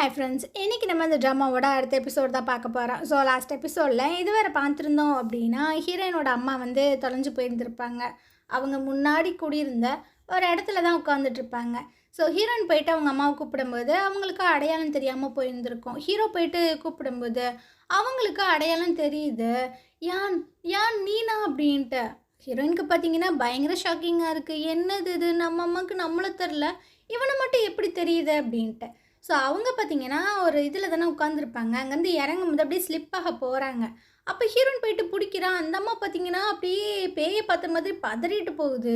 Hi friends, இன்றைக்கி நம்ம இந்த ட்ராமாவோட அடுத்த எபிசோட் தான் பார்க்க போகிறோம். ஸோ லாஸ்ட் எபிசோடில் இதுவரை பார்த்துருந்தோம் அப்படின்னா, ஹீரோயினோட அம்மா வந்து தொலைஞ்சு போயிருந்துருப்பாங்க. அவங்க முன்னாடி குடியிருந்த ஒரு இடத்துல தான் உட்காந்துட்ருப்பாங்க. ஸோ ஹீரோயின் போயிட்டு அவங்க அம்மாவை கூப்பிடும்போது அவங்களுக்கு அடையாளம் தெரியாமல் போயிருந்துருக்கும். ஹீரோ போயிட்டு கூப்பிடும்போது அவங்களுக்கு அடையாளம் தெரியுது. யான் யான் நீனா அப்படின்ட்டு. ஹீரோயினுக்கு பார்த்தீங்கன்னா பயங்கர ஷாக்கிங்காக இருக்குது. என்னது இது, நம்ம அம்மாவுக்கு நம்மளை தெரில, இவனை மட்டும் எப்படி தெரியுது அப்படின்ட்டு. ஸோ அவங்க பார்த்தீங்கன்னா ஒரு இதில் தானே உட்காந்துருப்பாங்க. அங்கேருந்து இறங்கும் போது அப்படியே ஸ்லிப்பாக போகிறாங்க. அப்போ ஹீரோயின் போயிட்டு பிடிக்கிறான். அந்த அம்மா பார்த்தீங்கன்னா அப்படியே பேயை பார்த்த மாதிரி பதறிட்டு போகுது.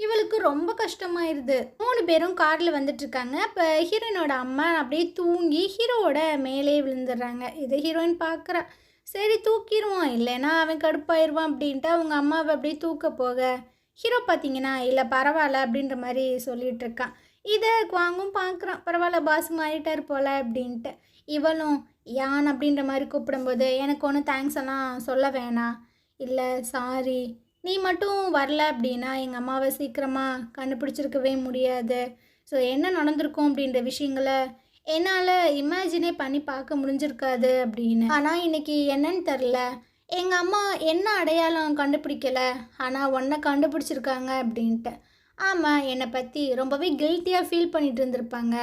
இவளுக்கு ரொம்ப கஷ்டமாயிருது. 3 பேரும் காரில் வந்துட்டுருக்காங்க. இப்போ ஹீரோயினோட அம்மா அப்படியே தூங்கி ஹீரோவோட மேலே விழுந்துடுறாங்க. இதை ஹீரோயின் பார்க்குறா. சரி தூக்கிடுவான், இல்லைன்னா அவன் கடுப்பாயிருவான் அப்படின்ட்டு அவங்க அம்மாவை அப்படியே தூக்க போக ஹீரோ பார்த்தீங்கன்னா இல்லை பரவாயில்ல அப்படின்ற மாதிரி சொல்லிகிட்டு இருக்கான். இதை குவாங்கும் பார்க்குறான். பரவாயில்ல, பாஸ் மாறிட்டார் போல் அப்படின்ட்டு. இவளும் யான் அப்படின்ற மாதிரி கூப்பிடும்போது எனக்கு ஒன்றும் தேங்க்ஸ் எல்லாம் சொல்ல வேணாம், இல்லை சாரி, நீ மட்டும் வரல அப்படின்னா எங்கள் அம்மாவை சீக்கிரமாக கண்டுபிடிச்சிருக்கவே முடியாது. ஸோ என்ன நடந்திருக்கும் அப்படின்ற விஷயங்களை என்னால் இமேஜினே பண்ணி பார்க்க முடிஞ்சிருக்காது அப்படின்னு. ஆனால் இன்றைக்கி என்னன்னு தெரில, எங்கள் அம்மா என்ன அடையாளம் கண்டுபிடிக்கலை, ஆனால் ஒன்றை கண்டுபிடிச்சிருக்காங்க அப்படின்ட்டு. ஆமாம், என்னை பற்றி ரொம்பவே கில்ட்டியாக ஃபீல் பண்ணிகிட்டு இருந்திருப்பாங்க.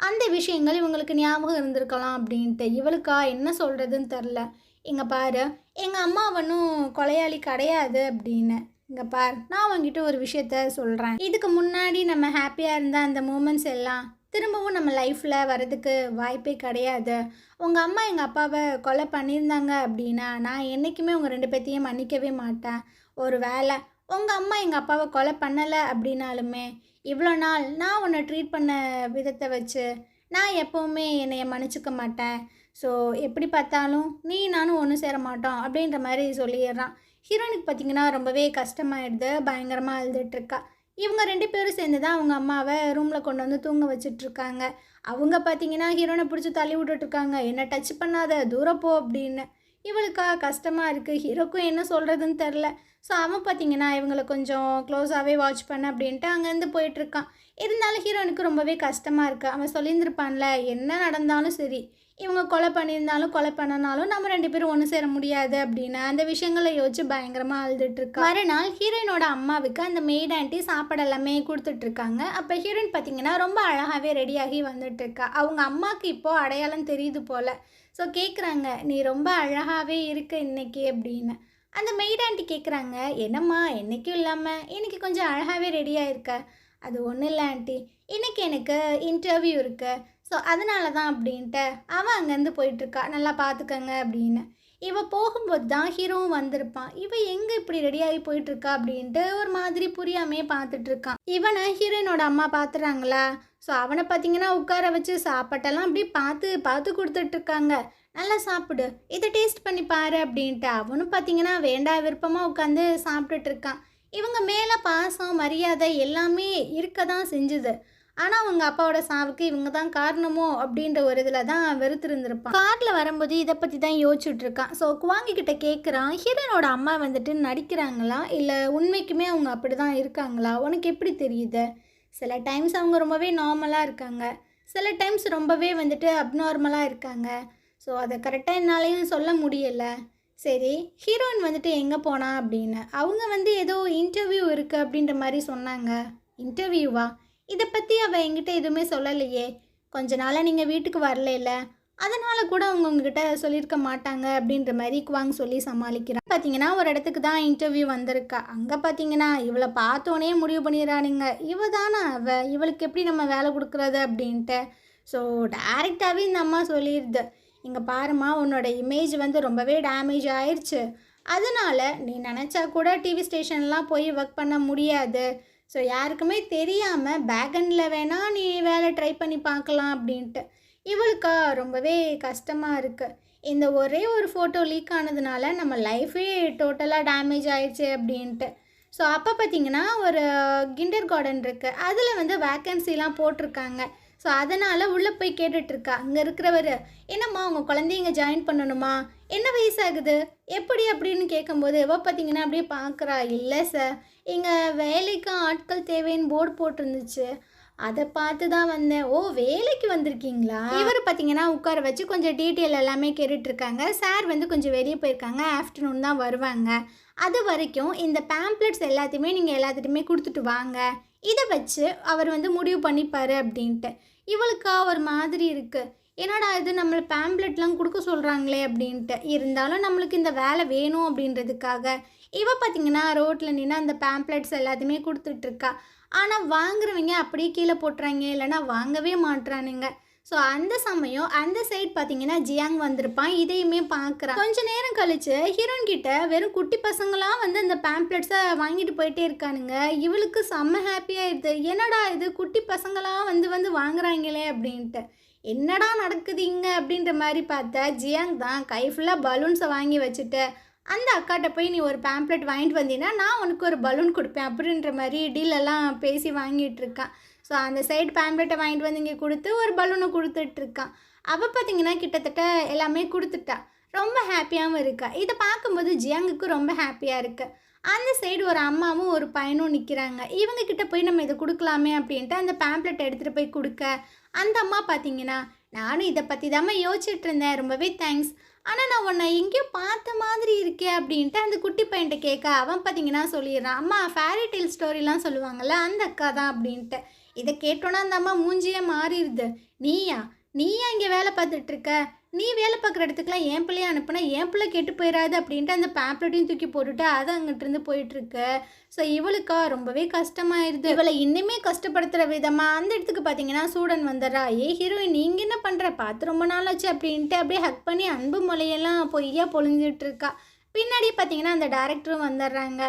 அந்த விஷயங்கள் இவங்களுக்கு ஞாபகம் இருந்திருக்கலாம் அப்படின்ட்டு. இவளுக்கா என்ன சொல்கிறதுன்னு தெரில. இங்கே பாரு, எங்கள் அம்மா ஒன்றும் கொலையாளி கிடையாது அப்படின்னு. இங்கே பார், நான் அவங்ககிட்ட ஒரு விஷயத்த சொல்கிறேன். இதுக்கு முன்னாடி நம்ம ஹாப்பியாக இருந்த அந்த மூமெண்ட்ஸ் எல்லாம் திரும்பவும் நம்ம லைஃப்பில் வர்றதுக்கு வாய்ப்பே கிடையாது. உங்கள் அம்மா எங்கள் அப்பாவை கொலை பண்ணியிருந்தாங்க அப்படின்னா நான் என்றைக்குமே உங்கள் 2 பேர்த்தையும் மன்னிக்கவே மாட்டேன். ஒரு வேளை உங்கள் அம்மா எங்கள் அப்பாவை கொலை பண்ணலை அப்படின்னாலுமே இவ்வளோ நாள் நான் உன்னை ட்ரீட் பண்ண விதத்தை வச்சு நான் எப்போவுமே என்னைய மன்னிச்சிக்க மாட்டேன். ஸோ எப்படி பார்த்தாலும் நீ நானும் ஒன்றும் சேர மாட்டோம் அப்படின்ற மாதிரி சொல்லிடுறான். ஹீரோயினுக்கு பார்த்திங்கன்னா ரொம்பவே கஷ்டமாயிடுது. பயங்கரமாக அழுதுட்டுருக்கா. இவங்க 2 பேரும் சேர்ந்து தான் அவங்க அம்மாவை ரூமில் கொண்டு வந்து தூங்க வச்சிட்ருக்காங்க. அவங்க பார்த்திங்கன்னா ஹீரோனை பிடிச்சி தள்ளி விட்டுட்ருக்காங்க. என்ன டச் பண்ணாத, தூரம் போ அப்படின்னு. இவளுக்கா கஷ்டமாக இருக்குது. ஹீரோக்கும் என்ன சொல்கிறதுன்னு தெரில. ஸோ அவன் பார்த்திங்கன்னா இவங்களை கொஞ்சம் க்ளோஸாகவே வாட்ச் பண்ண அப்படின்ட்டு அங்கேருந்து போயிட்டுருக்கான். இருந்தாலும் ஹீரோனுக்கு ரொம்பவே கஷ்டமாக இருக்குது. அவன் சொல்லியிருந்திருப்பான்ல, என்ன நடந்தாலும் சரி, இவங்க கொலை பண்ணியிருந்தாலும் கொலை பண்ணனாலும் நம்ம 2 பேரும் ஒன்று சேர முடியாது அப்படின்னு அந்த விஷயங்களை யோசிச்சு பயங்கரமாக அழுதுட்டுருக்கா. மறுநாள் ஹீரோயினோட அம்மாவுக்கு அந்த மெய்ட் ஆண்டி சாப்பாடு எல்லாமே கொடுத்துட்ருக்காங்க. அப்போ ஹீரோயின் பார்த்திங்கன்னா ரொம்ப அழகாகவே ரெடியாகி வந்துட்டுருக்கா. அவங்க அம்மாவுக்கு இப்போது அடையாளம் தெரியுது போல். ஸோ கேட்குறாங்க, நீ ரொம்ப அழகாகவே இருக்க இன்னைக்கு அப்படின்னு. அந்த மெய்ட் ஆண்டி கேட்குறாங்க, என்னம்மா என்றைக்கும் இல்லாமல் இன்றைக்கி கொஞ்சம் அழகாகவே ரெடியாக இருக்க. அது ஒன்றும் இல்லை ஆண்டி, இன்றைக்கி எனக்கு இன்டர்வியூ இருக்குது, ஸோ அதனால தான் அப்படின்ட்டு அவன் அங்கேருந்து போயிட்டுருக்கா. நல்லா பார்த்துக்கங்க அப்படின்னு. இவள் போகும்போது தான் ஹீரோவும் வந்திருப்பான். இவன் எங்கே இப்படி ரெடியாகி போயிட்டுருக்கா அப்படின்ட்டு ஒரு மாதிரி புரியாமையே பார்த்துட்ருக்கான். இவனை ஹீரோயினோட அம்மா பார்த்துறாங்களா. ஸோ அவனை பார்த்திங்கன்னா உட்கார வச்சு சாப்பாட்டெல்லாம் அப்படி பார்த்து கொடுத்துட்ருக்காங்க. நல்லா சாப்பிடு, இதை டேஸ்ட் பண்ணி பாரு அப்படின்ட்டு. அவனும் பார்த்திங்கன்னா வேண்டா விருப்பமாக உட்காந்து சாப்பிட்டுட்ருக்கான். இவங்க மேலே பாசம் மரியாதை எல்லாமே இருக்க தான் செஞ்சுது. ஆனால் அவங்க அப்பாவோட சாவுக்கு இவங்க தான் காரணமோ அப்படின்ற ஒரு இதில் தான் வெறுத்திருந்திருப்பான். காரில் வரும்போது இதை பற்றி தான் யோசிச்சுட்ருக்கான். ஸோ குவாங்கிக்கிட்ட கேட்குறான், ஹீரோனோட அம்மா வந்துட்டு நடிக்கிறாங்களா, இல்லை உண்மைக்குமே அவங்க அப்படி தான் இருக்காங்களா, உனக்கு எப்படி தெரியுது? சில டைம்ஸ் அவங்க ரொம்பவே நார்மலாக இருக்காங்க, சில டைம்ஸ் ரொம்பவே வந்துட்டு அப்நார்மலாக இருக்காங்க. ஸோ அதை கரெக்டாக என்னாலையும் சொல்ல முடியலை. சரி, ஹீரோயின் வந்துட்டு எங்கே போனா அப்படின்னு. அவங்க வந்து ஏதோ இன்டர்வியூ இருக்குது அப்படின்ற மாதிரி சொன்னாங்க. இன்டர்வியூவா? இதை பற்றி அவள் என்கிட்ட எதுவுமே சொல்லலையே. கொஞ்ச நாளாக நீங்கள் வீட்டுக்கு வரல, அதனால் கூட அவங்க உங்ககிட்ட சொல்லியிருக்க மாட்டாங்க அப்படின்ற மாதிரி குவாங் சொல்லி சமாளிக்கிறான். பார்த்தீங்கன்னா ஒரு இடத்துக்கு தான் இன்டர்வியூ வந்திருக்கா. அங்கே பார்த்தீங்கன்னா இவளை பார்த்தோன்னே முடிவு பண்ணிடுறானுங்க, இவ தானே இவளுக்கு எப்படி நம்ம வேலை கொடுக்குறது அப்படின்ட்டு. ஸோ டைரெக்டாகவே இந்த அம்மா சொல்லிடுது, இங்கே பாருமா, உன்னோட இமேஜ் வந்து ரொம்பவே டேமேஜ் ஆயிடுச்சு, அதனால் நீ நினச்சா கூட டிவி ஸ்டேஷன்லாம் போய் ஒர்க் பண்ண முடியாது. ஸோ யாருக்குமே தெரியாமல் பேக்கெண்டில் வேணால் நீ வேலை ட்ரை பண்ணி பார்க்கலாம் அப்படின்ட்டு. இவளுக்கா ரொம்பவே கஷ்டமாக இருக்குது. இந்த ஒரே ஒரு ஃபோட்டோ லீக் ஆனதுனால நம்ம லைஃபே டோட்டலாக டேமேஜ் ஆயிடுச்சு அப்படின்ட்டு. ஸோ அப்போ பார்த்திங்கன்னா ஒரு கிண்டர் கார்டன் இருக்குது, அதில் வந்து வேக்கன்சிலாம் போட்டிருக்காங்க. ஸோ அதனால் உள்ளே போய் கேட்டுட்ருக்கா. அங்கே இருக்கிறவர், என்னம்மா உங்கள் குழந்தைங்க ஜாயின் பண்ணணுமா, என்ன வயசாகுது, எப்படி அப்படின்னு கேட்கும்போது எவ்வளோ பார்த்திங்கன்னா அப்படியே பார்க்குறா. இல்லை சார், எங்கள் வேலைக்கு ஆட்கள் தேவைன்னு போர்டு போட்டிருந்துச்சு, அதை பார்த்து தான் வந்தேன். ஓ, வேலைக்கு வந்திருக்கீங்களா? இவர் பார்த்தீங்கன்னா உட்கார வச்சு கொஞ்சம் டீட்டெயில் எல்லாமே கேட்டுட்ருக்காங்க. சார் வந்து கொஞ்சம் வெளியே போயிருக்காங்க. ஆஃப்டர்நூன் தான் வருவாங்க. அது வரைக்கும் இந்த பேம்ப்ளெட்ஸ் எல்லாத்தையுமே நீங்கள் எல்லாத்துட்டையுமே கொடுத்துட்டு வாங்க. இதை வச்சு அவர் வந்து முடிவு பண்ணிப்பார் அப்படின்ட்டு. இவளுக்கா ஒரு மாதிரி இருக்குது. என்னடா இது, நம்மளை பேம்ப்ளெட்லாம் கொடுக்க சொல்கிறாங்களே அப்படின்ட்டு. இருந்தாலும் நம்மளுக்கு இந்த வேலை வேணும் அப்படின்றதுக்காக இவ பார்த்தீங்கன்னா ரோட்டில் நின்று அந்த பேம்ப்ளெட்ஸ் எல்லாத்தையுமே கொடுத்துட்ருக்கா. ஆனால் வாங்குறவங்க அப்படியே கீழே போட்டுறாங்க, இல்லைனா வாங்கவே மாட்டுறானுங்க. ஸோ அந்த சமயம் அந்த சைட் பார்த்தீங்கன்னா ஜியாங் வந்திருப்பான். இதையுமே பார்க்குறான். கொஞ்ச நேரம் கழிச்சு ஹீரோயின் கிட்ட வெறும் குட்டி பசங்களாம் வந்து அந்த பேம்ப்ளெட்ஸை வாங்கிட்டு போயிட்டே இருக்கானுங்க. இவளுக்கு செம்ம ஹாப்பியாகிடுது. என்னடா இது, குட்டி பசங்களாம் வந்து வந்து வாங்குறாங்களே அப்படின்ட்டு. என்னடா நடக்குது இங்கே அப்படின்ற மாதிரி பார்த்தா ஜியாங் தான் கை ஃபுல்லாக பலூன்ஸை வாங்கி வச்சுட்டு அந்த அக்காட்ட போய் நீ ஒரு பேம்ப்ளெட் வாங்கிட்டு வந்தீங்கன்னா நான் உனக்கு ஒரு பலூன் கொடுப்பேன் அப்படின்ற மாதிரி டீலெல்லாம் பேசி வாங்கிட்டு இருக்கான். ஸோ அந்த சைடு பேம்ப்ளெட்டை வாங்கிட்டு வந்து இங்கே கொடுத்து ஒரு பலூனை கொடுத்துட்ருக்கான். அவள் பார்த்தீங்கன்னா கிட்டத்தட்ட எல்லாமே கொடுத்துட்டா. ரொம்ப ஹாப்பியாகவும் இருக்கா. இதை பார்க்கும்போது ஜியாங்குக்கு ரொம்ப ஹாப்பியாக இருக்குது. அந்த சைடு ஒரு அம்மாவும் ஒரு பையனும் நிற்கிறாங்க. இவங்கக்கிட்ட போய் நம்ம இதை கொடுக்கலாமே அப்படின்ட்டு அந்த பேம்ப்ளெட் எடுத்துகிட்டு போய் கொடுக்க அந்த அம்மா பார்த்தீங்கன்னா, நானும் இதை பற்றி தாம்மா யோசிச்சுட்டு இருந்தேன், ரொம்பவே தேங்க்ஸ். ஆனால் நான் உன்னை எங்கேயோ பார்த்த மாதிரி இருக்கே அப்படின்ட்டு அந்த குட்டி பையன்ட்ட கேட்க அவன் பார்த்தீங்கன்னா சொல்லிடுறான், அம்மா ஃபேரி டெய்ல் ஸ்டோரிலாம் சொல்லுவாங்கள்ல அந்த அக்கா தான் அப்படின்ட்டு. இதை கேட்டோன்னா அந்த அம்மா மூஞ்சியே மாறிடுது. நீயா நீயா இங்கே வேலை பார்த்துட்ருக்க? நீ வேலை பார்க்குற இடத்துக்குலாம் என் பிள்ளைய அனுப்புனா என் பிள்ளை கெட்டு போயிடாது அப்படின்ட்டு அந்த பேம்ப்ளெட்டையும் தூக்கி போட்டுட்டு அதை அங்கிட்டிருந்து போயிட்டுருக்கு. ஸோ இவளுக்கா ரொம்பவே கஷ்டமாயிருது. இவளை இன்னுமே கஷ்டப்படுத்துகிற விதமாக அந்த இடத்துக்கு பார்த்தீங்கன்னா சூடன் வந்துடுறா. ஹீரோயின் நீங்கள் என்ன பண்ணுற, பார்த்து ரொம்ப நாள் ஆச்சு அப்படின்ட்டு அப்படியே ஹக் பண்ணி அன்பு மொழியெல்லாம் பொய்யா பொழிஞ்சிட்ருக்கா. பின்னாடி பார்த்தீங்கன்னா அந்த டேரக்டரும் வந்துடுறாங்க.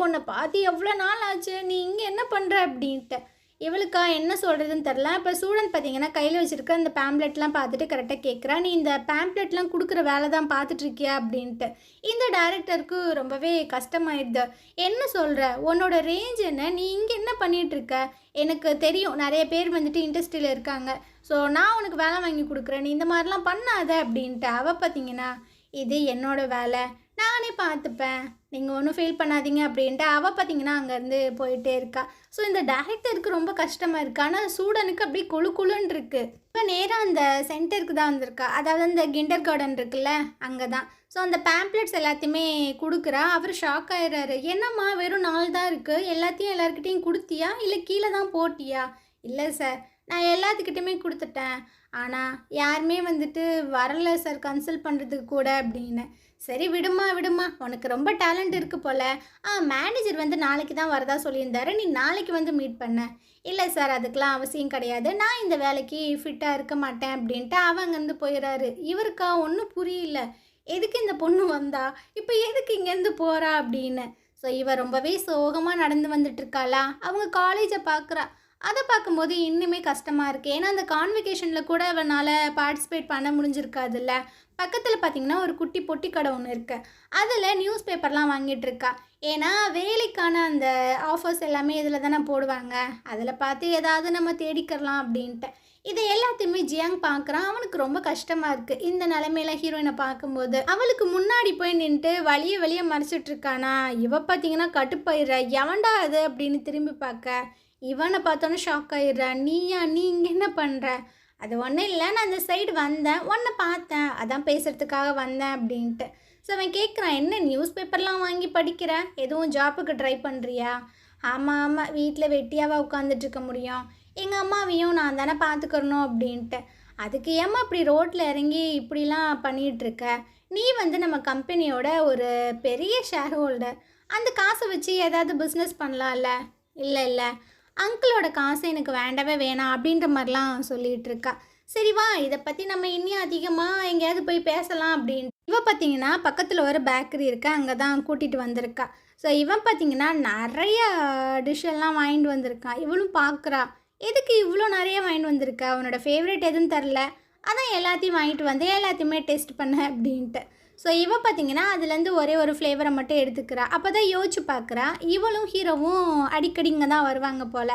உன்னை பார்த்து எவ்வளோ நாள் ஆச்சு, நீ இங்கே என்ன பண்ணுற அப்படின்ட்டு. இவளுக்கா என்ன சொல்கிறதுன்னு தெரில. இப்போ ஸ்டூடெண்ட் பார்த்தீங்கன்னா கையில் வச்சுருக்க அந்த பேம்ப்ளெட்லாம் பார்த்துட்டு கரெக்டாக கேட்குறா, நீ இந்த பேம்ப்ளெட்லாம் கொடுக்குற வேலை தான் பார்த்துட்ருக்கியா அப்படின்ட்டு. இந்த டேரக்டருக்கு ரொம்பவே கஷ்டமாயிடுது. என்ன சொல்கிற, உன்னோட ரேஞ்ச் என்ன, நீ இங்கே என்ன பண்ணிகிட்ருக்க, எனக்கு தெரியும் நிறைய பேர் வந்துட்டு இண்டஸ்ட்ரியில் இருக்காங்க, ஸோ நான் உனக்கு வேலை வாங்கி கொடுக்குறேன், நீ இந்த மாதிரிலாம் பண்ணாத அப்படின்ட்டு. அவள் பார்த்தீங்கன்னா இது என்னோடய வேலை, நானே பார்த்துப்பேன், நீங்கள் ஒன்றும் ஃபீல் பண்ணாதீங்க அப்படின்ட்டு அவள் பார்த்தீங்கன்னா அங்கேருந்து போயிட்டே இருக்கா. ஸோ இந்த டேரக்டருக்கு ரொம்ப கஷ்டமாக இருக்குது. ஆனால் ஸ்டூடனுக்கு அப்படியே குழு குழுன்னு இருக்குது. இப்போ நேராக அந்த சென்டருக்கு தான் வந்திருக்கா, அதாவது அந்த கிண்டர் கார்டன் இருக்குல்ல அங்கே தான். ஸோ அந்த பேம்ப்ளெட்ஸ் எல்லாத்தையுமே கொடுக்குறா. அவர் ஷாக் ஆகிடுறாரு. என்னம்மா வெறும் 4 தான் இருக்குது, எல்லாத்தையும் எல்லாருக்கிட்டையும் கொடுத்தியா இல்லை கீழே தான் போட்டியா? இல்லை சார், நான் எல்லாத்துக்கிட்டையுமே கொடுத்துட்டேன், ஆனால் யாருமே வந்துட்டு வரல சார் கன்சல்ட் பண்ணுறதுக்கு கூட அப்படின்னு. சரி விடுமா விடுமா, உனக்கு ரொம்ப டேலண்ட் இருக்குது போல். மேனேஜர் வந்து நாளைக்கு தான் வரதா சொல்லியிருந்தாரு, நீ நாளைக்கு வந்து மீட் பண்ண. இல்லை சார், அதுக்கெலாம் அவசியம் கிடையாது, நான் இந்த வேலைக்கு ஃபிட்டாக இருக்க மாட்டேன் அப்படின்ட்டு அவங்கேருந்து போயிடுறாரு. இவருக்கா ஒன்றும் புரியல, எதுக்கு இந்த பொண்ணு வந்தா, இப்போ எதுக்கு இங்கேருந்து போகிறா அப்படின்னு. ஸோ இவ ரொம்பவே சோகமாக நடந்து வந்துட்டுருக்காளா. அவங்க காலேஜை பார்க்குறா. அதை பார்க்கும்போது இன்னுமே கஷ்டமாக இருக்குது. ஏன்னா அந்த கான்வெகேஷனில் கூட அவனால் பார்ட்டிசிபேட் பண்ண முடிஞ்சிருக்காதுல்ல. பக்கத்தில் பார்த்திங்கன்னா ஒரு குட்டி பொட்டி கடை ஒன்று இருக்குது. அதில் நியூஸ் பேப்பர்லாம் வாங்கிட்டு இருக்கா. ஏன்னா வேலைக்கான அந்த ஆஃபர்ஸ் எல்லாமே இதில் தானே போடுவாங்க, அதில் பார்த்து ஏதாவது நம்ம தேடிக்கிறலாம் அப்படின்ட்டு. இதை எல்லாத்தையுமே ஜியாங் பார்க்குறான். அவனுக்கு ரொம்ப கஷ்டமாக இருக்குது இந்த நிலைமையில ஹீரோயினை பார்க்கும்போது. அவளுக்கு முன்னாடி போய் நின்றுட்டு வெளியே மறைச்சிட்ருக்கானா. இவ பார்த்தீங்கன்னா கட்டுப்பாயிடுற, எவன்டா அது அப்படின்னு திரும்பி பார்க்க இவனை பார்த்தோன்னே ஷாக் ஆகிடுறா. நீயா, நீ இங்கே என்ன பண்ணுற? அது ஒன்றும் இல்லை, நான் அந்த சைடு வந்தேன், ஒன்றை பார்த்தேன், அதான் பேசுகிறதுக்காக வந்தேன் அப்படின்ட்டு. ஸோ அவன் கேட்குறான், என்ன நியூஸ் பேப்பர்லாம் வாங்கி படிக்கிற, எதுவும் ஜாப்புக்கு ட்ரை பண்ணுறியா? ஆமாம், வீட்டில் வெட்டியாவா உட்காந்துட்ருக்க முடியும், எங்கள் அம்மாவையும் நான் தானே பார்த்துக்கிறணும் அப்படின்ட்டு. அதுக்கு ஏம்மா இப்படி ரோட்டில் இறங்கி இப்படிலாம் பண்ணிகிட்ருக்க? நீ வந்து நம்ம கம்பெனியோட ஒரு பெரிய ஷேர் ஹோல்டர், அந்த காசை வச்சு ஏதாவது பிஸ்னஸ் பண்ணலாம்ல. இல்லை, அங்கிளோட காசு எனக்கு வேண்டவே வேணாம் அப்படின்ற மாதிரிலாம் சொல்லிகிட்டு இருக்கா. சரி வா, இதை பற்றி நம்ம இன்னும் அதிகமாக எங்கேயாவது போய் பேசலாம் அப்படின்ட்டு. இவன் பார்த்தீங்கன்னா பக்கத்தில் ஒரு பேக்கரி இருக்கா, அங்கே தான் கூட்டிகிட்டு வந்திருக்கா. ஸோ இவன் பார்த்தீங்கன்னா நிறையா டிஷ்ஷெல்லாம் வாங்கிட்டு வந்திருக்கான். இவளும் பார்க்குறா, எதுக்கு இவ்வளோ நிறைய வாங்கிட்டு வந்திருக்கா, அவனோட ஃபேவரட் எதுன்னு தெரில, அதான் எல்லாத்தையும் வாங்கிட்டு வந்து எல்லாத்தையுமே டேஸ்ட் பண்ண அப்படின்ட்டு. ஸோ இவ பார்த்தீங்கன்னா அதுலேருந்து ஒரே ஒரு ஃப்ளேவரை மட்டும் எடுத்துக்கிறா. அப்போ தான் யோசிச்சு பார்க்குறா, இவளும் ஹீரோவும் அடிக்கடி இங்கே தான் வருவாங்க போல்.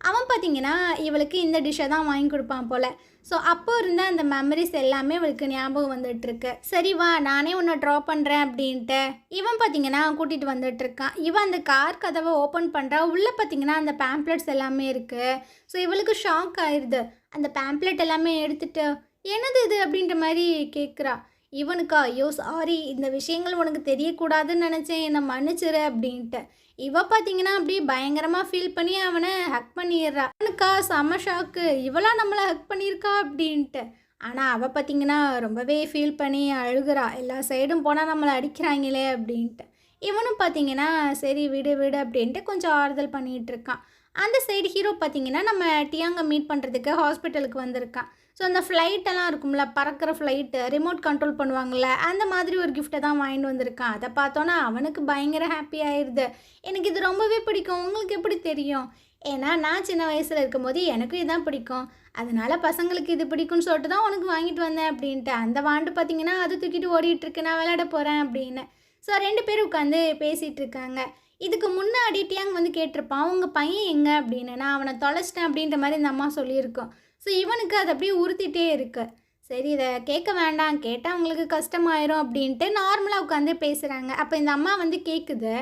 அவன் பார்த்தீங்கன்னா இவளுக்கு இந்த டிஷ்ஷை தான் வாங்கி கொடுப்பான் போல். ஸோ அப்போ இருந்த அந்த மெமரிஸ் எல்லாமே அவளுக்கு ஞாபகம் வந்துட்டுருக்கு. சரி வா நானே உன்னை ட்ராப் பண்ணுறேன் அப்படின்ட்டு இவன் பார்த்தீங்கன்னா கூட்டிகிட்டு வந்துட்டுருக்கான். இவன் அந்த கார் கதவை ஓப்பன் பண்ணுறா. உள்ளே பார்த்தீங்கன்னா அந்த பேம்ப்ளெட்ஸ் எல்லாமே இருக்குது. ஸோ இவளுக்கு ஷாக் ஆயிடுது. அந்த பேம்ப்ளெட் எல்லாமே எடுத்துட்டு என்னது இது அப்படின்ற மாதிரி கேட்குறா. இவனுக்கா ஐயோ சாரி, இந்த விஷயங்கள் உனக்கு தெரியக்கூடாதுன்னு நினச்சேன், என்னை மன்னிச்சிரு அப்படின்ட்டு. இவ பார்த்தீங்கன்னா அப்படியே பயங்கரமாக ஃபீல் பண்ணி அவனை ஹக் பண்ணிடுறா. அவனுக்கா செம ஷாக்கு, இவளா நம்மளை ஹக் பண்ணியிருக்கா அப்படின்ட்டு. ஆனால் அவள் பார்த்தீங்கன்னா ரொம்பவே ஃபீல் பண்ணி அழுகிறா. எல்லா சைடும் போனால் நம்மளை அடிக்கிறாங்களே அப்படின்ட்டு. இவனும் பார்த்தீங்கன்னா சரி விடு விடு அப்படின்ட்டு கொஞ்சம் ஆறுதல் பண்ணிகிட்டு இருக்கான். அந்த சைடு ஹீரோ பார்த்தீங்கன்னா நம்ம டியாங்கை மீட் பண்ணுறதுக்கு ஹாஸ்பிட்டலுக்கு வந்திருக்கான். ஸோ அந்த ஃப்ளைட்டெல்லாம் இருக்கும்ல, பறக்கிற ஃப்ளைட்டு ரிமோட் கண்ட்ரோல் பண்ணுவாங்கள்ல, அந்த மாதிரி ஒரு கிஃப்ட்டை தான் வாங்கிட்டு வந்திருக்கான். அதை பார்த்தோன்னா அவனுக்கு பயங்கர ஹாப்பி ஆயிடுது. எனக்கு இது ரொம்பவே பிடிக்கும், உங்களுக்கு எப்படி தெரியும்? ஏன்னா நான் சின்ன வயசில் இருக்கும்போது எனக்கும் இதுதான் பிடிக்கும், அதனால் பசங்களுக்கு இது பிடிக்கும்னு சொல்லிட்டு தான் உனக்கு வாங்கிட்டு வந்தேன் அப்படின்ட்டு. அந்த வாண்டு பார்த்தீங்கன்னா அது தூக்கிட்டு ஓடிட்டுருக்கு, நான் விளையாட போகிறேன் அப்படின்னு. ஸோ 2 பேரும் உட்காந்து பேசிகிட்டு இருக்காங்க. இதுக்கு முன்னாடி டியாங் வந்து கேட்டிருப்பான் அவங்க பையன் எங்கே அப்படின்னு. நான் அவனை தொலைச்சிட்டேன் அப்படின்ற மாதிரி இந்த அம்மா சொல்லியிருக்கோம். ஸோ இவனுக்கு அது அப்படியே உறுத்திட்டே இருக்கு. சரி இதை கேட்க வேண்டாம், கேட்டால் அவங்களுக்கு கஷ்டமாயிரும் அப்படின்ட்டு நார்மலாக உட்காந்து பேசுகிறாங்க. அப்போ இந்த அம்மா வந்து கேட்குது,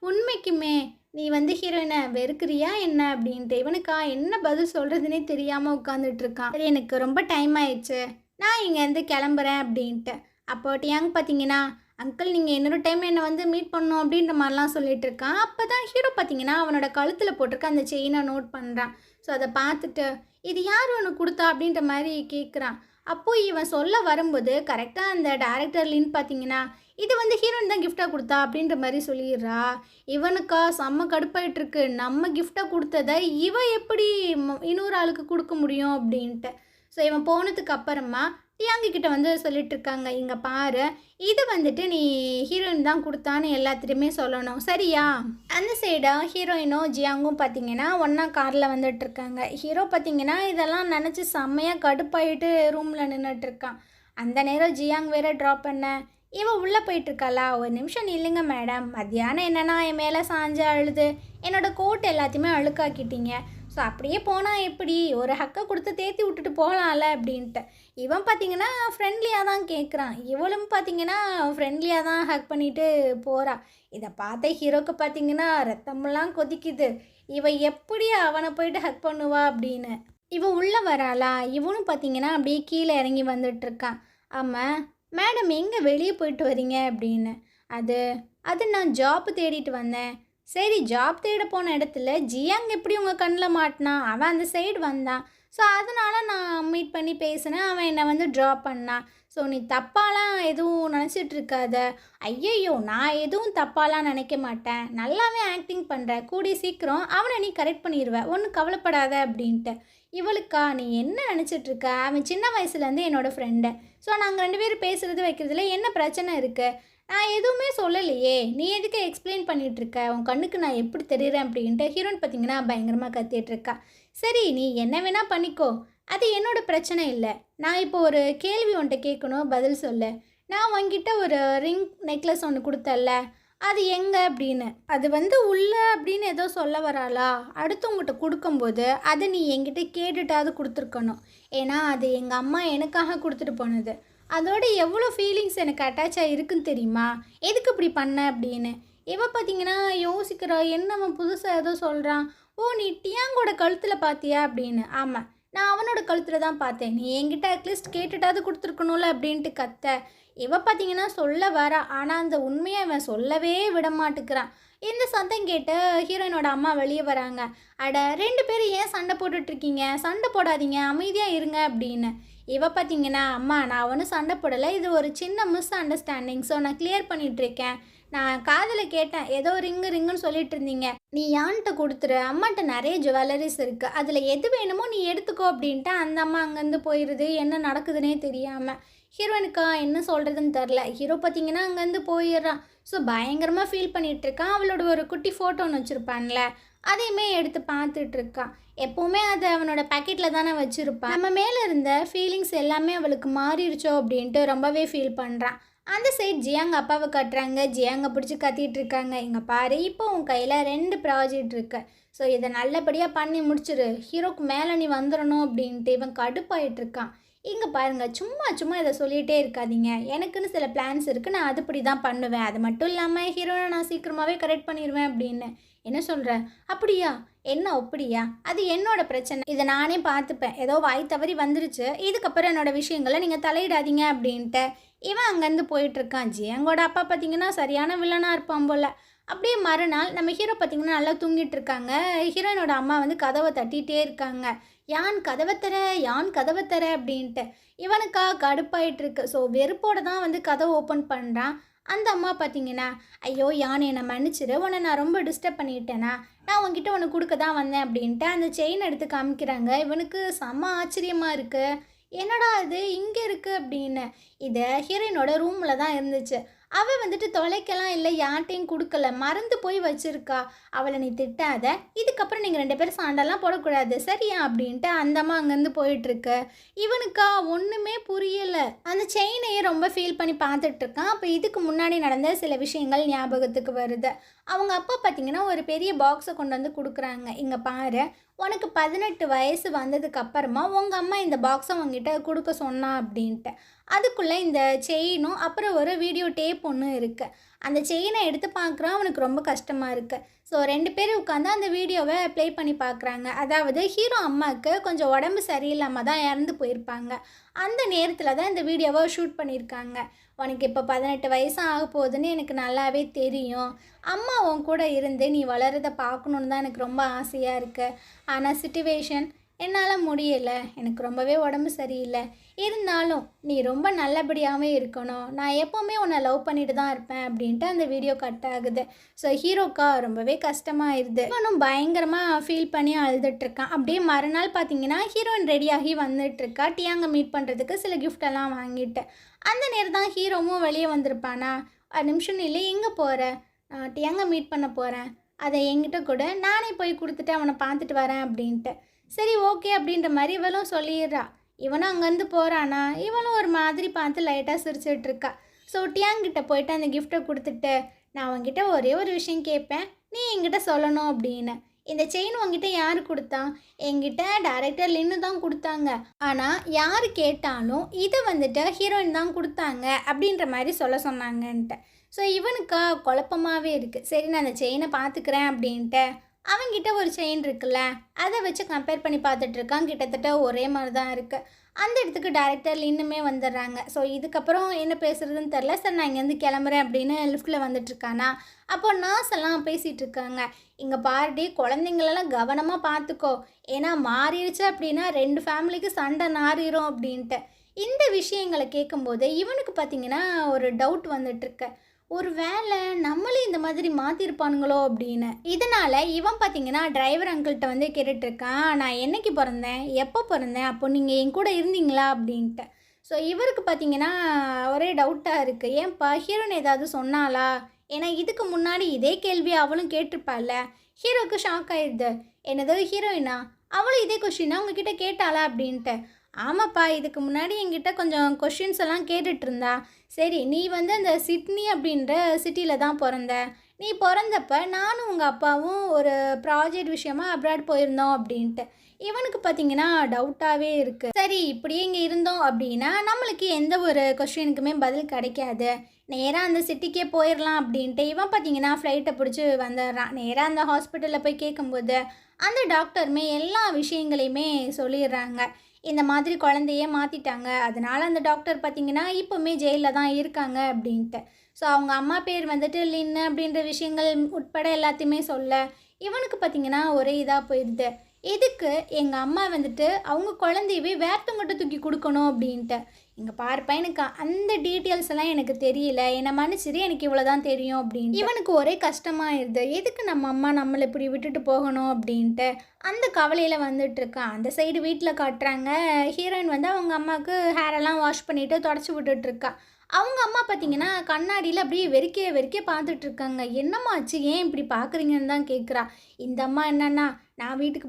உண்மைக்குமே நீ வந்து ஹீரோயினை வெறுக்கிறியா என்ன அப்படின்ட்டு. இவனுக்கா என்ன பதில் சொல்கிறதுனே தெரியாமல் உட்காந்துட்ருக்கான். சரி எனக்கு ரொம்ப டைம் ஆயிடுச்சு, நான் இங்கேருந்து கிளம்புறேன் அப்படின்ட்டு. அப்போ டியாங் பார்த்தீங்கன்னா அங்கிள் நீங்கள் இன்னொரு டைம் என்னை வந்து மீட் பண்ணணும் அப்படின்ற மாதிரிலாம் சொல்லிட்டு இருக்கான். அப்போ தான் ஹீரோ பார்த்தீங்கன்னா அவனோட கழுத்தில் போட்டிருக்க அந்த செயினை நோட் பண்ணுறான். ஸோ அதை பார்த்துட்டு இது யார் உனக்கு கொடுத்தா அப்படின்ற மாதிரி கேட்குறான். அப்போது இவன் சொல்ல வரும்போது கரெக்டாக அந்த டேரக்டர் லின் பார்த்தீங்கன்னா இது வந்து ஹீரோயின் தான் கிஃப்டாக கொடுத்தா அப்படின்ற மாதிரி சொல்லிடுறா. இவனுக்கா செம்ம கடுப்பாயிட்டுருக்கு, நம்ம கிஃப்டாக கொடுத்ததை இவன் எப்படி இன்னொரு ஆளுக்கு கொடுக்க முடியும் அப்படின்ட்டு. ஸோ இவன் போனதுக்கு அப்புறமா டியாங்கி கிட்ட வந்து சொல்லிட்டு இருக்காங்க, இங்கே பாரு இது வந்துட்டு நீ ஹீரோயின் தான் கொடுத்தான்னு எல்லாத்துலேயுமே சொல்லணும் சரியா? அந்த சைடாக ஹீரோயினும் ஜியாங்கும் பார்த்தீங்கன்னா ஒன்றா காரில் வந்துட்டுருக்காங்க. ஹீரோ பார்த்தீங்கன்னா இதெல்லாம் நினச்சி செம்மையாக கடுப்பாயிட்டு ரூமில் நின்றுட்டுருக்கான். அந்த நேரம் ஜியாங் வேற ட்ராப் பண்ண இவன் உள்ளே போயிட்டுருக்காளா. ஒரு நிமிஷம் இல்லைங்க மேடம், மத்தியானம் என்னென்னா என் மேலே சாஞ்சு அழுது என்னோடய கோட் எல்லாத்தையுமே அழுக்காக்கிட்டீங்க. ஸோ அப்படியே போனால் எப்படி, ஒரு ஹக்கை கொடுத்து தேத்தி விட்டுட்டு போகலாம்ல அப்படின்ட்டு. இவன் பார்த்தீங்கன்னா ஃப்ரெண்ட்லியாக தான் கேட்குறான், இவளும் பார்த்தீங்கன்னா ஃப்ரெண்ட்லியாக தான் ஹக் பண்ணிட்டு போகிறா. இதை பார்த்த ஹீரோக்கு பார்த்தீங்கன்னா ரத்தமெல்லாம் கொதிக்குது, இவன் எப்படி அவனை போயிட்டு ஹக் பண்ணுவா அப்படின்னு. இவன் உள்ளே வராளா, இவனும் பார்த்தீங்கன்னா அப்படியே கீழே இறங்கி வந்துட்டுருக்கான். ஆமாம் மேடம் எங்கே வெளியே போயிட்டு வரீங்க அப்படின்னு. அது அது நான் ஜாப் தேடிட்டு வந்தேன். சரி ஜாப் தேட போன இடத்துல ஜியாங் எப்படி உங்கள் கண்ணில் மாட்டினான், அவன் அந்த சைடு வந்தான். ஸோ அதனால் நான் மீட் பண்ணி பேசினேன், அவன் என்னை வந்து ட்ராப் பண்ணான். ஸோ நீ தப்பாலாம் எதுவும் நினச்சிட்டு இருக்காத. ஐயையோ நான் எதுவும் தப்பாலாம் நினைக்க மாட்டேன், நல்லாவே ஆக்டிங் பண்ணுற, கூடிய சீக்கிரம் அவனை நீ கரெக்ட் பண்ணிடுவ, ஒன்றும் கவலைப்படாத அப்படின்ட்டு. இவளுக்கா நீ என்ன நினச்சிட்ருக்க, அவன் சின்ன வயசுலேருந்து என்னோடய ஃப்ரெண்டு. ஸோ நாங்கள் 2 பேரும் பேசுகிறது வைக்கிறதுல என்ன பிரச்சனை இருக்குது, நான் எதுவுமே சொல்லலையே, நீ எதுக்கு எக்ஸ்பிளைன் பண்ணிகிட்ருக்க, உன் கண்ணுக்கு நான் எப்படி தெரியுறேன் அப்படின்ட்டு ஹீரோயின் பார்த்தீங்கன்னா பயங்கரமாக கத்திகிட்ருக்கா. சரி நீ என்ன வேணால் பண்ணிக்கோ, அது என்னோட பிரச்சனை இல்லை. நான் இப்போ ஒரு கேள்வி உன்கிட்ட கேட்கணும், பதில் சொல்லு. நான் உன்கிட்ட ஒரு ரிங் நெக்லஸ் ஒன்று கொடுத்தல்ல, அது எங்கே அப்படின்னு. அது வந்து உள்ள அப்படின்னு ஏதோ சொல்ல வராளா, அடுத்தவங்ககிட்ட கொடுக்கும்போது அதை நீ என்கிட்ட கேட்டுட்டாவது கொடுத்துருக்கணும். ஏன்னா அது எங்கள் அம்மா எனக்காக கொடுத்துட்டு போனது, அதோட எவ்வளோ ஃபீலிங்ஸ் எனக்கு அட்டாச் ஆகிருக்குன்னு தெரியுமா, எதுக்கு இப்படி பண்ண அப்படின்னு. இவன் பார்த்தீங்கன்னா யோசிக்கிறா, என்ன அவன் புதுசாக ஏதோ சொல்கிறான். ஓ நீ டியாங்கோட கழுத்தில் பார்த்தியா அப்படின்னு. ஆமாம் நான் அவனோட கழுத்தில் தான் பார்த்தேன், நீ என்கிட்ட அட்லீஸ்ட் கேட்டுட்டாவது கொடுத்துருக்கணும்ல அப்படின்ட்டு கத்த. இவன் பார்த்தீங்கன்னா சொல்ல வரா, ஆனால் அந்த உண்மையை இவன் சொல்லவே விட மாட்டேங்கிறான். இந்த சத்தம் கேட்டு ஹீரோயினோட அம்மா வெளியே வராங்க. அட 2 பேரும் ஏன் சண்டை போட்டுட்ருக்கீங்க, சண்டை போடாதீங்க அமைதியாக இருங்க அப்படின்னு. இவ பார்த்தீங்கன்னா அம்மா நான் ஒன்றும் சண்டை போடலை, இது ஒரு சின்ன மிஸ் அண்டர்ஸ்டாண்டிங், ஸோ நான் கிளியர் பண்ணிகிட்ருக்கேன். நான் காதில் கேட்டேன் ஏதோ ரிங்குன்னு சொல்லிட்டு இருந்தீங்க, நீ யான்கிட்ட கொடுத்துரு, அம்மாட்ட நிறைய ஜுவல்லரிஸ் இருக்குது, அதில் எது வேணுமோ நீ எடுத்துக்கோ அப்படின்ட்டு அந்த அம்மா அங்கேருந்து போயிடுது. என்ன நடக்குதுன்னே தெரியாமல் ஹீரோயினுக்கா என்ன சொல்கிறதுன்னு தெரில. ஹீரோ பார்த்தீங்கன்னா அங்கேருந்து போயிடுறான். ஸோ பயங்கரமாக ஃபீல் பண்ணிகிட்ருக்கான். அவளோட ஒரு குட்டி ஃபோட்டோ ஒன்று வச்சுருப்பான்ல, அதையுமே எடுத்து பார்த்துட்ருக்கான். எப்போவுமே அதை அவனோட பேக்கெட்டில் தானே வச்சுருப்பான். நம்ம மேலே இருந்த ஃபீலிங்ஸ் எல்லாமே அவளுக்கு மாறிடுச்சோ அப்படின்ட்டு ரொம்பவே ஃபீல் பண்ணுறான். அந்த சைட் ஜியாங் அப்பாவை கட்டுறாங்க. ஜியாங்கை பிடிச்சி கத்திட்டு இருக்காங்க, இங்கே பாரு இப்போ உன் கையில் 2 ப்ராஜெக்ட் இருக்கு, ஸோ இதை நல்லபடியாக பண்ணி முடிச்சிரு, ஹீரோக்கு மேலே நீ வந்துடணும் அப்படின்ட்டு இவன் கடுப்பாயிட்டு இருக்கான். இங்கே பாருங்கள், சும்மா சும்மா இதை சொல்லிகிட்டே இருக்காதீங்க, எனக்குன்னு சில பிளான்ஸ் இருக்குது, நான் அதுபடி தான் பண்ணுவேன், அது மட்டும் இல்லாமல் ஹீரோனை நான் சீக்கிரமாகவே கரெக்ட் பண்ணிடுவேன் அப்படின்னு. என்ன சொல்கிற? அப்படியா? என்ன அப்படியா? அது என்னோட பிரச்சனை, இதை நானே பார்த்துப்பேன், ஏதோ வாய் தவறி வந்துருச்சு, இதுக்கப்புறம் என்னோட விஷயங்களை நீங்கள் தலையிடாதீங்க அப்படின்ட்டு இவன் அங்கேருந்து போயிட்டுருக்கான். ஜியாங்கோட அப்பா பார்த்தீங்கன்னா சரியான வில்லனாக இருப்பான் போல். அப்படியே மறுநாள் நம்ம ஹீரோ பார்த்திங்கன்னா நல்லா தூங்கிட்டு இருக்காங்க. ஹீரோயினோட அம்மா வந்து கதவை தட்டிகிட்டே இருக்காங்க. யான் கதவை தர, யான் கதவை தர அப்படின்ட்டு. இவனுக்கா கடுப்பாயிட்டுருக்கு. ஸோ வெறுப்போடு தான் வந்து கதவை ஓப்பன் பண்ணுறான். அந்த அம்மா பார்த்தீங்கன்னா, ஐயோ யான் என்னை மன்னிச்சிரு, உன்னை நான் ரொம்ப டிஸ்டர்ப் பண்ணிட்டேனா, நான் உன்கிட்ட உன்னை கொடுக்க தான் வந்தேன் அப்படின்ட்டு அந்த செயின் எடுத்து காமிக்கிறாங்க. இவனுக்கு செம்ம ஆச்சரியமாக இருக்குது. என்னடா இது இங்கே இருக்குது அப்படின்னு. இதை ஹீரோயினோட ரூமில் தான் இருந்துச்சு. அவள் வந்துட்டு தொலைக்கலாம் இல்லை, யார்ட்டையும் கொடுக்கல, மறந்து போய் வச்சுருக்கா. அவளை நீ திட்டாத, இதுக்கப்புறம் நீங்கள் 2 பேரும் சண்டைலாம் போடக்கூடாது சரியா அப்படின்ட்டு அந்த அம்மா அங்கேருந்து போயிட்டுருக்கு. இவனுக்கா ஒன்றுமே புரியலை. அந்த செயினையே ரொம்ப ஃபீல் பண்ணி பார்த்துட்ருக்கான். அப்போ இதுக்கு முன்னாடி நடந்த சில விஷயங்கள் ஞாபகத்துக்கு வருது. அவங்க அப்பா பார்த்திங்கன்னா ஒரு பெரிய பாக்ஸை கொண்டு வந்து கொடுக்குறாங்க. இங்கே பாரு, உனக்கு 18 வயசு வந்ததுக்கு அப்புறமா உங்கள் அம்மா இந்த பாக்ஸை உங்ககிட்ட கொடுக்க சொன்னா அப்படின்ட்டு. அதுக்குள்ளே இந்த செயினும் அப்புறம் ஒரு வீடியோ டேப் ஒன்று இருக்குது. அந்த செயினை எடுத்து பார்க்குறான். அவனுக்கு ரொம்ப கஷ்டமாக இருக்குது. ஸோ 2 பேரும் உட்காந்து அந்த வீடியோவை ப்ளே பண்ணி பார்க்குறாங்க. அதாவது ஹீரோ அம்மாவுக்கு கொஞ்சம் உடம்பு சரியில்லாமல் தான் இறந்து போயிருப்பாங்க. அந்த நேரத்தில் தான் இந்த வீடியோவை ஷூட் பண்ணியிருக்காங்க. உனக்கு இப்போ 18 வயசு ஆக போகுதுன்னு எனக்கு நல்லாவே தெரியும். அம்மா உன் கூட இருந்து நீ வளரதை பார்க்கணுன்னு தான் எனக்கு ரொம்ப ஆசையாக இருக்குது. ஆனால் சிச்சுவேஷன் என்னால் முடியலை, எனக்கு ரொம்பவே உடம்பு சரியில்லை. இருந்தாலும் நீ ரொம்ப நல்லபடியாகவே இருக்கணும், நான் எப்போவுமே உன்னை லவ் பண்ணிட்டு தான் இருப்பேன் அப்படின்ட்டு அந்த வீடியோ கட் ஆகுது. ஸோ ஹீரோக்கா ரொம்பவே கஷ்டமாயிருது. இவனும் பயங்கரமாக ஃபீல் பண்ணி அழுதுட்ருக்கான். அப்படியே மறுநாள் பார்த்தீங்கன்னா ஹீரோயின் ரெடியாகி வந்துட்டுருக்கா. டியாங்க மீட் பண்ணுறதுக்கு சில கிஃப்டெல்லாம் வாங்கிட்டு. அந்த நேரம் தான் ஹீரோவும் வெளியே வந்திருப்பானா. ஒரு நிமிஷம் இல்லை, எங்கே போகிற? நான் டியாங்க மீட் பண்ண போகிறேன், அதை என்கிட்ட கூட, நானே போய் கொடுத்துட்டு அவனை பார்த்துட்டு வரேன் அப்படின்ட்டு. சரி ஓகே அப்படின்ற மாதிரி இவளும் சொல்லிடுறா. இவனும் அங்கேருந்து போகிறானா. இவளும் ஒரு மாதிரி பார்த்து லைட்டாக சிரிச்சிட்ருக்கா. ஸோ டியாங்கிட்ட போயிட்டு அந்த கிஃப்ட்டை கொடுத்துட்டு, நான் உங்ககிட்ட ஒரே ஒரு விஷயம் கேட்பேன், நீ என்கிட்ட சொல்லணும் அப்படின்னு. இந்த செயின் உங்ககிட்ட யார் கொடுத்தா? என்கிட்ட டைரக்டர் லின்னு தான் கொடுத்தாங்க. ஆனால் யார் கேட்டாலும் இதை வந்துட்டு ஹீரோயின் தான் கொடுத்தாங்க அப்படின்ற மாதிரி சொல்ல சொன்னாங்கன்ட்டு. ஸோ இவனுக்கா குழப்பமாகவே இருக்குது. சரி நான் அந்த செயினை பார்த்துக்கிறேன் அப்படின்ட்டு அவன்கிட்ட ஒரு செயின் இருக்குல்ல, அதை வச்சு கம்பேர் பண்ணி பார்த்துட்ருக்கான். கிட்டத்தட்ட ஒரே மாதிரி தான் இருக்குது. அந்த இடத்துக்கு டேரக்டர் இன்னுமே வந்துடுறாங்க. ஸோ இதுக்கப்புறம் என்ன பேசுகிறதுன்னு தெரில. சார் நான் இங்கேருந்து கிளம்புறேன் அப்படின்னு லிஃப்ட்டில் வந்துட்டுருக்கானா. அப்போ நர்ஸ் எல்லாம் பேசிகிட்டு இருக்காங்க. இங்கே பாருடி, குழந்தைங்களெல்லாம் கவனமாக பார்த்துக்கோ, ஏன்னா மாறிடுச்சு அப்படின்னா 2 ஃபேமிலிக்கு சண்டை நாறிடும் அப்படின்ட்டு. இந்த விஷயங்களை கேட்கும்போது இவனுக்கு பார்த்திங்கன்னா ஒரு டவுட் வந்துட்டுருக்கு. ஒரு வேளை நம்மளே இந்த மாதிரி மாற்றிருப்பானுங்களோ அப்படின்னு. இதனால் இவன் பார்த்தீங்கன்னா டிரைவர் அங்கிள்கிட்ட வந்து கேட்டுட்ருக்கான், நான் என்னைக்கு பிறந்தேன், எப்போ பிறந்தேன், அப்போ நீங்கள் என் கூட இருந்தீங்களா அப்படின்ட்டு. ஸோ இவருக்கு பார்த்தீங்கன்னா ஒரே டவுட்டாக இருக்குது. ஏன்ப்பா ஹீரோன்னு ஏதாவது சொன்னாலா? ஏன்னா இதுக்கு முன்னாடி இதே கேள்வி அவளும் கேட்டிருப்பாள்ல. ஹீரோவுக்கு ஷாக் ஆயிடுது. என்னது ஹீரோயினா? அவளும் இதே கொஷினா உங்ககிட்ட கேட்டாளா அப்படின்ட்டு. ஆமாப்பா, இதுக்கு முன்னாடி என்கிட்ட கொஞ்சம் கொஷின்ஸ் எல்லாம் கேட்டுட்டு இருந்தா. சரி, நீ வந்து அந்த சிட்னி அப்படின்ற சிட்டியில் தான் பிறந்த. நீ பிறந்தப்ப நானும் உங்கள் அப்பாவும் ஒரு ப்ராஜெக்ட் விஷயமா அப்ராட் போயிருந்தோம் அப்படின்ட்டு. இவனுக்கு பார்த்தீங்கன்னா டவுட்டாகவே இருக்குது. சரி, இப்படியே இங்கே இருந்தோம் அப்படின்னா நம்மளுக்கு எந்த ஒரு கொஷினுக்குமே பதில் கிடைக்காது, நேராக அந்த சிட்டிக்கே போயிடலாம் அப்படின்ட்டு இவன் பார்த்தீங்கன்னா ஃப்ளைட்டை பிடிச்சி வந்துடுறான். நேராக அந்த ஹாஸ்பிட்டலில் போய் கேட்கும்போது அந்த டாக்டருமே எல்லா விஷயங்களையுமே சொல்லிடுறாங்க. இந்த மாதிரி குழந்தையே மாற்றிட்டாங்க, அதனால் அந்த டாக்டர் பார்த்திங்கன்னா இப்போவுமே ஜெயிலில் தான் இருக்காங்க அப்படின்ட்டு. ஸோ அவங்க அம்மா பேர் வந்துட்டு லின்னு அப்படின்ற விஷயங்கள் உட்பட எல்லாத்தையுமே சொல்ல இவனுக்கு பார்த்திங்கன்னா ஒரே இதாக போயிடுது. எதுக்கு எங்கள் அம்மா வந்துட்டு அவங்க குழந்தையவே வேர்த்தவங்கிட்ட தூக்கி கொடுக்கணும் அப்படின்ட்டு. இங்கே பார்ப்பா, எனக்கு அந்த டீட்டெயில்ஸ் எல்லாம் எனக்கு தெரியல, என்னை மன்னிச்சிரு, எனக்கு இவ்வளோ தான் தெரியும் அப்படின்னு. இவனுக்கு ஒரே கஷ்டமாயிருது. எதுக்கு நம்ம அம்மா நம்மளை இப்படி விட்டுட்டு போகணும் அப்படின்ட்டு அந்த கவலையில் வந்துட்டுருக்கான். அந்த சைடு வீட்டில் காட்டுறாங்க. ஹீரோயின் வந்து அவங்க அம்மாவுக்கு ஹேரெல்லாம் வாஷ் பண்ணிவிட்டு தொடச்சி விட்டுட்ருக்கா. அவங்க அம்மா பார்த்தீங்கன்னா கண்ணாடியில் அப்படியே வெறிக்க பார்த்துட்ருக்காங்க. என்னம்மாச்சு, ஏன் இப்படி பார்க்குறீங்கன்னு தான் கேட்குறா. இந்த அம்மா என்னன்னா, நான் வீட்டுக்கு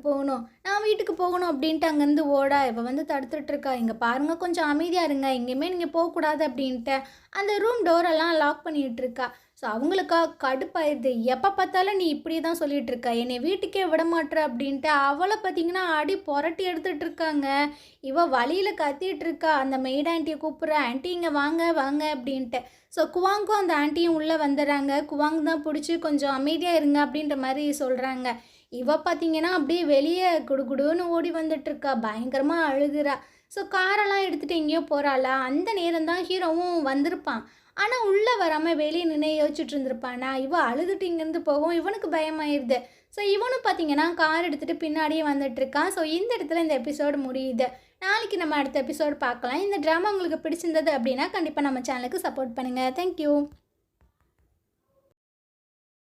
போகணும் அப்படின்ட்டு அங்கேருந்து ஓடா. இவள் வந்து தடுத்துட்ருக்கா. இங்கே பாருங்கள், கொஞ்சம் அமைதியாக இருங்க, எங்கேயுமே நீங்கள் போகக்கூடாது அப்படின்ட்டு அந்த ரூம் டோரெல்லாம் லாக் பண்ணிகிட்ருக்கா. ஸோ அவங்களுக்கா கடுப்பாயிருது. எப்போ பார்த்தாலும் நீ இப்படி தான் சொல்லிட்டு இருக்க, என்னை வீட்டுக்கே விட மாட்ற அப்படின்ட்டு அவளை பார்த்தீங்கன்னா அடி புரட்டி எடுத்துட்டு இருக்காங்க. இவ வழியில் கத்திட்டு இருக்கா, அந்த மெய்ட் ஆண்டியை கூப்பிட்றா, ஆண்டி இங்கே வாங்க வாங்க அப்படின்ட்டு. ஸோ குவாங்கும் அந்த ஆண்டியும் உள்ளே வந்துடுறாங்க. குவாங் தான் பிடிச்சி கொஞ்சம் அமைதியாக இருங்க அப்படின்ற மாதிரி சொல்கிறாங்க. இவ பார்த்தீங்கன்னா அப்படியே வெளியே குடுகுடுன்னு ஓடி வந்துட்டுருக்கா, பயங்கரமாக அழுகுறா. ஸோ காரெல்லாம் எடுத்துகிட்டு எங்கேயோ போகிறாளா, அந்த நேரம் தான் ஹீரோவும் வந்திருப்பான். ஆனால் உள்ளே வராமல் வெளியே நின்று யோசிச்சுட்டு இருந்திருப்பானா, இவ அழுதுட்டு இங்கேருந்து போகவும் இவனுக்கு பயமாயிருது. ஸோ இவனும் பார்த்தீங்கன்னா கார் எடுத்துகிட்டு பின்னாடியே வந்துட்டுருக்கான். ஸோ இந்த இடத்துல இந்த எபிசோடு முடியுது. நாளைக்கு நம்ம அடுத்த எபிசோடு பார்க்கலாம். இந்த ட்ராமா உங்களுக்கு பிடிச்சிருந்தது அப்படின்னா கண்டிப்பாக நம்ம சேனலுக்கு சப்போர்ட் பண்ணுங்கள். தேங்க்யூ.